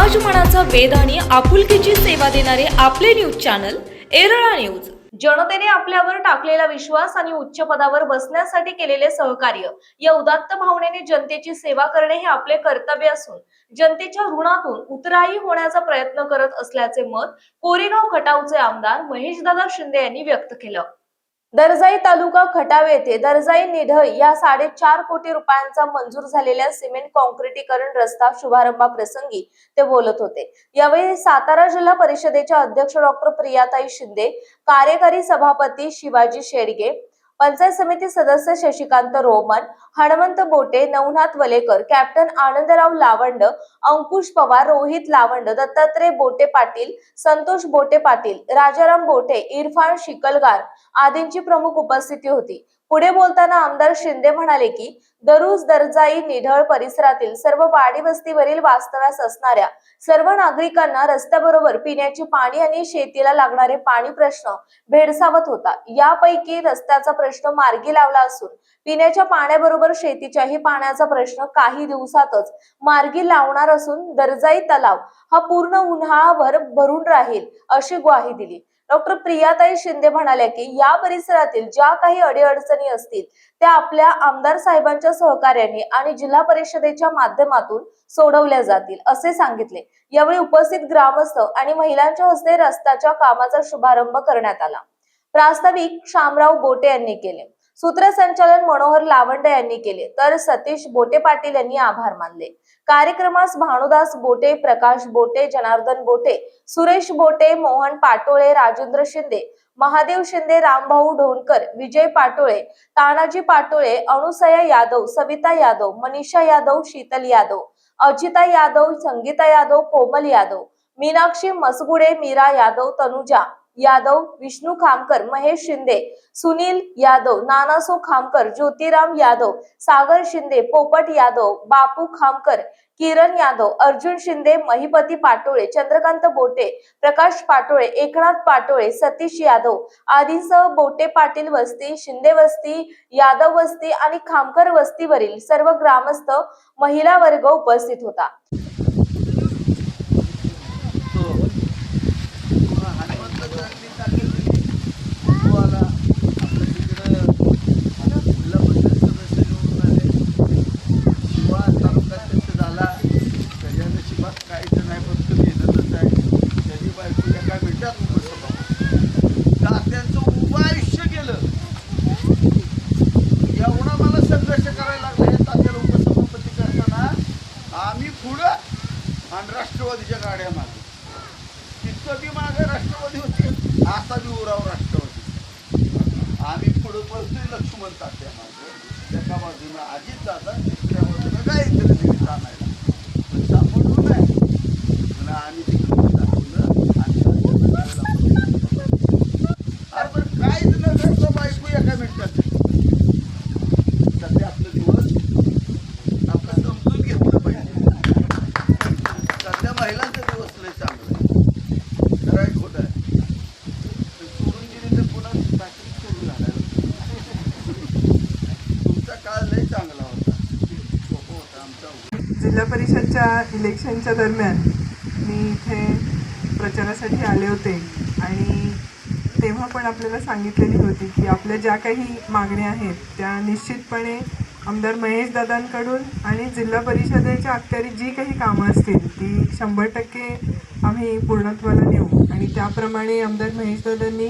समाजमनाचा वेध आणि आपुलकीची सेवा देणारे आपले न्यूज चॅनल एरळा न्यूज। जनतेने आपल्यावर टाकलेला विश्वास आणि उच्च पदावर बसण्यासाठी केलेले सहकार्य या उदात्त भावनेने जनतेची सेवा करणे हे आपले कर्तव्य असून जनतेच्या ऋणातून उतराई होण्याचा प्रयत्न करत असल्याचे मत कोरेगाव खटावचे आमदार महेशदादा शिंदे यांनी व्यक्त केलं। दर्जाई तालुका खटाव येथे दर्जाई निढळ या 4.5 कोटी रुपयांचा मंजूर झालेल्या सिमेंट कॉन्क्रिटीकरण रस्ता शुभारंभाप्रसंगी ते बोलत होते। यावेळी सातारा जिल्हा परिषदेच्या अध्यक्ष डॉक्टर प्रियाताई शिंदे, कार्यकारी सभापती शिवाजी शेडगे, पंचायत समिती सदस्य शशिकांत रोमन, हनुमंत बोटे, नवनाथ वलेकर, कॅप्टन आनंदराव लावंड, अंकुश पवार, रोहित लावंड, दत्तात्रय बोटे पाटील, संतोष बोटे पाटील, राजाराम बोटे, इरफान शिकलगार आदींची प्रमुख उपस्थिती होती। पुढे बोलताना आमदार शिंदे म्हणाले की दरुज दर्जाई निढळ परिसरातील सर्व वाडी वस्तीवरील वास्तव्यास असणाऱ्या सर्व नागरिकांना रस्त्याबरोबर पिण्याचे पाणी आणि शेतीला लागणारे पाणी प्रश्न भेडसावत होता। यापैकी रस्त्याचा प्रश्न मार्गी लावला असून पिण्याच्या पाण्याबरोबर शेतीच्याही पाण्याचा प्रश्न काही दिवसातच मार्गी लावणार असून दर्जाई तलाव हा पूर्ण उन्हाळाभर भरून राहील अशी ग्वाही दिली। डॉक्टर प्रियाताई शिंदे म्हणाल्या की या परिसरातील ज्या काही अडीअडचणी असतील त्या आपल्या आमदार साहेबांच्या सहकार्याने आणि जिल्हा परिषदेच्या माध्यमातून सोडवल्या जातील असे सांगितले। यावेळी उपस्थित ग्रामस्थ आणि महिलांच्या हस्ते रस्त्याच्या कामाचा शुभारंभ करण्यात आला। प्रास्ताविक शामराव बोटे यांनी केले, सूत्रसंचालन मनोहर लावंड यांनी केले, तर सतीश बोटे पाटील यांनी आभार मानले। कार्यक्रमास भानुदास बोटे, प्रकाश बोटे, जनार्दन बोटे, सुरेश बोटे, मोहन पाटोळे, राजेंद्र शिंदे, महादेव शिंदे, रामभाऊ ढोणकर, विजय पाटोळे, तानाजी पाटोळे, अनुसया यादव, सविता यादव, मनीषा यादव, शीतल यादव, अजिता यादव, संगीता यादव, कोमल यादव, मीनाक्षी मसगुडे, मीरा यादव, तनुजा यादव, विष्णू खामकर, महेश शिंदे, सुनील यादव, नानासो खामकर, ज्योतिराम यादव, सागर शिंदे, पोपट यादव, बापू खामकर, किरण यादव, अर्जुन शिंदे, महिपती पाटोळे, चंद्रकांत बोटे, प्रकाश पाटोळे, एकनाथ पाटोळे, सतीश यादव आदींसह बोटे पाटील वस्ती, शिंदे वस्ती, यादव वस्ती आणि खामकर वस्तीवरील सर्व ग्रामस्थ महिला वर्ग उपस्थित होता। राष्ट्रवादीच्या गाड्या मागे तितकं बी मागे राष्ट्रवादी होती, आता बी उराव राष्ट्रवादी। आम्ही पुढे पळतोय लक्ष्मण तात्या मागे, एका बाजूने अजित दादा, दुसऱ्या बाजूने काहीतरी आणायला सापडलो नाही पुन्हा आम्ही तिकडे दाखवलं आणि अरे पण काहीच न करतो बायको एका मिनिटात सध्या आपलं दिवस आपलं समजून घेतलं पाहिजे। महिलांचा दिवस लय चांगला आहे, खरं आहे खोटं आहे, सोडून गेली तर पुन्हा चाकरी सुरू झाला। तुमचा काळ लय चांगला होता, आमचा। जिल्हा परिषदच्या इलेक्शनच्या दरम्यान मी इथे प्रचारासाठी आले होते आणि तेव्हा पण आपल्याला सांगितलेली होती की आपल्या ज्या काही मागण्या आहेत त्या निश्चितपणे आमदार महेशदादांकडून आणि जिल्हा परिषदेच्या अखत्यारीत जी काही कामं असतील ती 100% आम्ही पूर्णत्वाला नेऊ आणि त्याप्रमाणे आमदार महेशदादांनी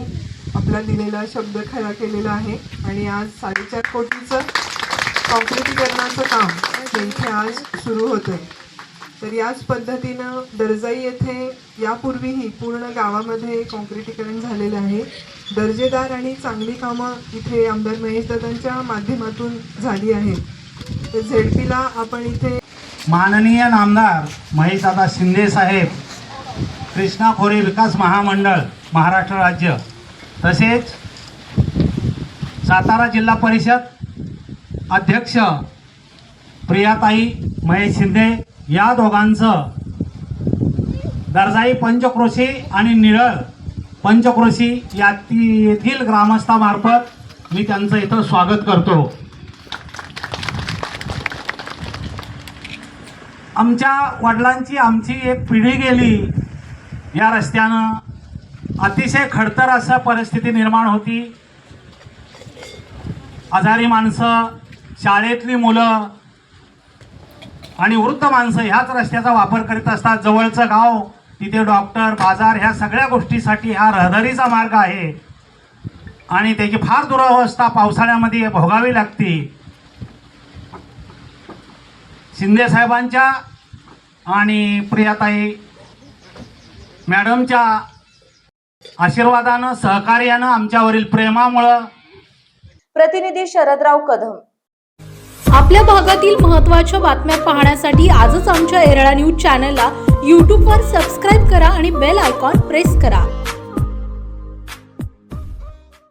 आपला दिलेला शब्द खरा केलेला आहे आणि आज 4.5 कोटीचं कॉन्क्रिटीकरणाचं काम हे इथे आज सुरू होतं आहे। तर याच पद्धतीनं दर्जाई येथे यापूर्वीही पूर्ण गावामध्ये कॉन्क्रिटीकरण झालेलं आहे। दर्जेदार आणि चांगली कामं इथे आमदार महेशदादांच्या माध्यमातून झाली आहेत। तर झेडपीला आपण इथे माननीय नामदार महेशदादा शिंदे साहेब, कृष्णा खोरे विकास महामंडळ महाराष्ट्र राज्य, तसेच सातारा जिल्हा परिषद अध्यक्ष प्रियाताई महेश शिंदे या दोघांचं दर्जाई पंचक्रोशी आणि निढळ पंचक्रोशी येथील ग्रामस्थामार्फत मी त्यांचं इथं स्वागत करतो। आमच्या वडिलांची आमची एक पिढी गेली या रस्त्यानं. अतिशय खडतर असं परिस्थिती निर्माण होती. आजारी माणसं, शाळेतली मुलं आणि वृद्ध माणसं ह्याच रस्त्याचा वापर करीत असतात. जवळचं गाव, तिथे डॉक्टर, बाजार ह्या सगळ्या गोष्टीसाठी हा रहदारीचा मार्ग आहे आणि त्याची फार दुरवस्था पावसाळ्यामध्ये भोगावी लागते. शिंदे साहेबांच्या आणि प्रियाताई मॅडमच्या आशीर्वादानं, सहकार्यानं, आमच्यावरील प्रेमामुळं. प्रतिनिधी शरदराव कदम. आपल्या भागातील महत्त्वाच्या बातम्या पाहण्यासाठी आजच आमच्या एरळा न्यूज चॅनलला यूट्यूबवर सबस्क्राईब करा आणि बेल आयकॉन प्रेस करा.